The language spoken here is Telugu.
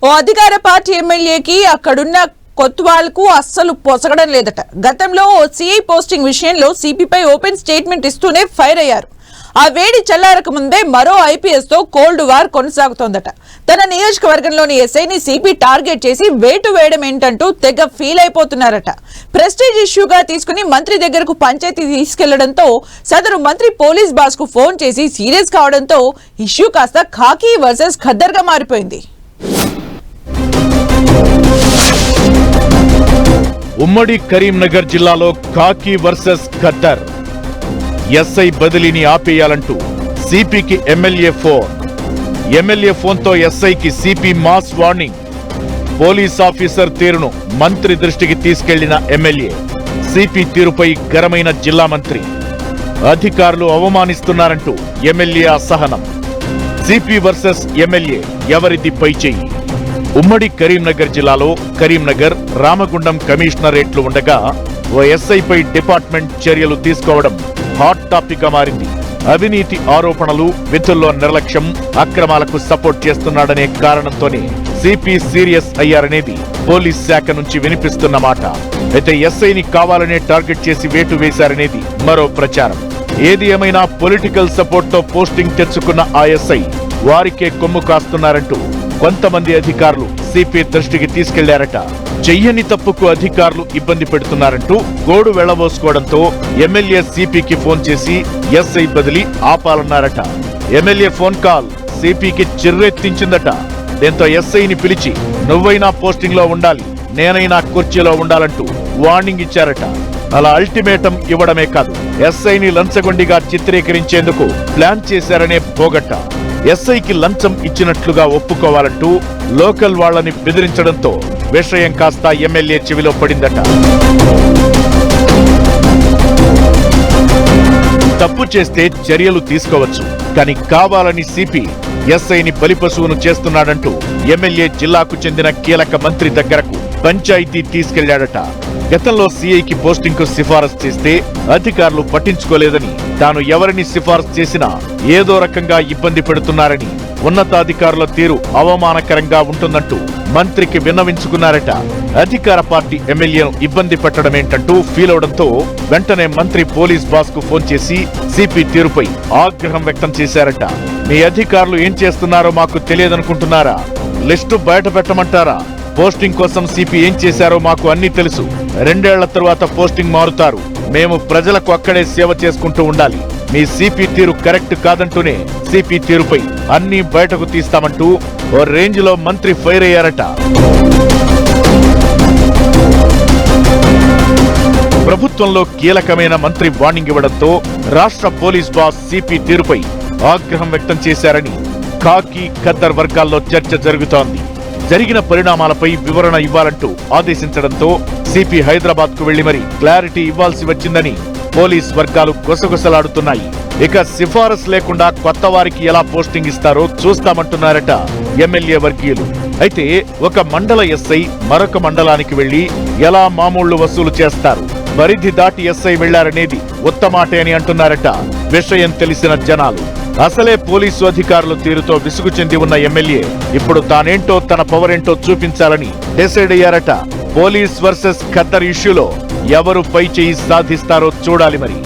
ఓ అధికార పార్టీ ఎమ్మెల్యేకి అక్కడున్న కొత్వాల్కు అస్సలు పొసగడం లేదట. గతంలో ఓ సిఐ పోస్టింగ్ విషయంలో సిపిపై ఓపెన్ స్టేట్మెంట్ ఇస్తూనే ఫైర్ అయ్యారు. ఆ వేడి చల్లారక ముందే మరో ఐపీఎస్ తో కోల్డ్ వార్ కొనసాగుతోందట. తన నియోజకవర్గంలోని ఎస్ఐని సిపి టార్గెట్ చేసి వేటు వేయడం ఏంటంటూ తెగ ఫీల్ అయిపోతున్నారట. ప్రెస్టీజ్ ఇష్యూగా తీసుకుని మంత్రి దగ్గరకు పంచాయతీ తీసుకెళ్లడంతో సదరు మంత్రి పోలీస్ బాస్ కు ఫోన్ చేసి సీరియస్ కావడంతో ఇష్యూ కాస్త ఖాకీ వర్సెస్ ఖద్దర్ గా మారిపోయింది. ఉమ్మడి కరీంనగర్ జిల్లాలో ఖాకీ వర్సెస్ ఖద్దర్. ఎస్ఐ బదిలీని ఆపేయాలంటూ సిపికి ఎమ్మెల్యే ఫోన్. ఎమ్మెల్యే ఫోన్తో ఎస్ఐకి CP mass warning. Police officer తీరును మంత్రి దృష్టికి తీసుకెళ్లిన ఎమ్మెల్యే. సిపి తీరుపై గరమైన జిల్లా మంత్రి. అధికారులు అవమానిస్తున్నారంటూ ఎమ్మెల్యే అసహనం. సిపి వర్సెస్ ఎమ్మెల్యే ఎవరిది పైచేయి? ఉమ్మడి కరీంనగర్ జిల్లాలో కరీంనగర్, రామగుండం కమిషనరేట్లు ఉండగా ఓ ఎస్ఐపై డిపార్ట్మెంట్ చర్యలు తీసుకోవడం హాట్ టాపిక్ గా మారింది. అవినీతి ఆరోపణలు, విధుల్లో నిర్లక్ష్యం, అక్రమాలకు సపోర్ట్ చేస్తున్నాడనే కారణంతోనే సిపి సీరియస్ అయ్యారనేది పోలీస్ శాఖ నుంచి వినిపిస్తున్న మాట. అయితే ఎస్ఐని కావాలనే టార్గెట్ చేసి వేటు వేశారనేది మరో ప్రచారం. ఏది ఏమైనా పొలిటికల్ సపోర్ట్ తో పోస్టింగ్ తెచ్చుకున్న ఆ ఎస్ఐ వారికే కొమ్ము కాస్తున్నారంటూ కొంతమంది అధికారులు సిపి దృష్టికి తీసుకెళ్లారట. చెయ్యని తప్పుకు అధికారులు ఇబ్బంది పెడుతున్నారంటూ గోడు వెళ్లబోసుకోవడంతో ఎమ్మెల్యే సిపికి ఫోన్ చేసి ఎస్ఐ బదిలీ ఆపాలన్నారట. ఎమ్మెల్యే ఫోన్ కాల్ సిపికి చిర్రెత్తించిందట. దీంతో ఎస్ఐని పిలిచి నువ్వైనా పోస్టింగ్ లో ఉండాలి, నేనైనా కుర్చీలో ఉండాలంటూ వార్నింగ్ ఇచ్చారట. అలా అల్టిమేటం ఇవ్వడమే కాదు, ఎస్ఐని లంచగొండిగా చిత్రీకరించేందుకు ప్లాన్ చేశారనే పోగట్ట. ఎస్ఐకి లంచం ఇచ్చినట్లుగా ఒప్పుకోవాలంటూ లోకల్ వాళ్లని బెదిరించడంతో విషయం కాస్త ఎమ్మెల్యే చెవిలో పడిందట. తప్పు చేస్తే చర్యలు తీసుకోవచ్చు, కానీ కావాలని సిపి ఎస్ఐని బలిపశువును చేస్తున్నాడంటూ ఎమ్మెల్యే జిల్లాకు చెందిన కీలక మంత్రి దగ్గరకు పంచాయతీ తీసుకెళ్లాడట. గతంలో సిఐకి పోస్టింగ్ కు సిఫారసు చేస్తే అధికారులు పట్టించుకోలేదని, తాను ఎవరిని సిఫారసు చేసినా ఏదో రకంగా ఇబ్బంది పెడుతున్నారని, ఉన్నతాధికారుల తీరు అవమానకరంగా ఉంటుందంటూ మంత్రికి విన్నవించుకున్నారట. అధికార పార్టీ ఎమ్మెల్యేను ఇబ్బంది పెట్టడమేంటంటూ ఫీల్ అవడంతో వెంటనే మంత్రి పోలీస్ బాస్ కు ఫోన్ చేసి సిపి తీరుపై ఆగ్రహం వ్యక్తం చేశారట. మీ అధికారులు ఏం చేస్తున్నారో మాకు తెలియదనుకుంటున్నారా? లిస్టు బయట పెట్టమంటారా? పోస్టింగ్ కోసం సిపి ఏం చేశారో మాకు అన్ని తెలుసు. 2 ఏళ్ల తరువాత పోస్టింగ్ మారుతారు. మేము ప్రజలకు అక్కడే సేవ చేసుకుంటూ ఉండాలి. మీ సిపి తీరు కరెక్ట్ కాదంటూనే సిపి తీరుపై అన్ని బయటకు తీస్తామంటూ ఓ రేంజ్ లో మంత్రి ఫైర్ అయ్యారట. ప్రభుత్వంలో కీలకమైన మంత్రి వార్నింగ్ ఇవ్వడంతో రాష్ట్ర పోలీస్ బాస్ సిపి తీరుపై ఆగ్రహం వ్యక్తం చేశారని ఖాకీ ఖద్దర్ వర్గాల్లో చర్చ జరుగుతోంది. జరిగిన పరిణామాలపై వివరణ ఇవ్వాలంటూ ఆదేశించడంతో సిపి హైదరాబాద్ కు వెళ్లి మరీ క్లారిటీ ఇవ్వాల్సి వచ్చిందని పోలీస్ వర్గాలు గుసగుసలాడుతున్నాయి. ఇక సిఫారసు లేకుండా కొత్త వారికి ఎలా పోస్టింగ్ ఇస్తారో చూస్తామంటున్నారట ఎమ్మెల్యే వర్గీయులు. అయితే ఒక మండల ఎస్ఐ మరొక మండలానికి వెళ్లి ఎలా మామూళ్లు వసూలు చేస్తారు? పరిధి దాటి ఎస్ఐ వెళ్లారనేది ఉత్తమాటే అని అంటున్నారట విషయం తెలిసిన జనాలు. అసలే పోలీసు అధికారుల తీరుతో విసుగు చెంది ఉన్న ఎమ్మెల్యే ఇప్పుడు తానేంటో, తన పవర్ ఏంటో చూపించాలని డిసైడ్ అయ్యారట. పోలీస్ వర్సెస్ ఖద్దర్ ఇష్యూలో ఎవరు పై చేయి సాధిస్తారో చూడాలి మరి.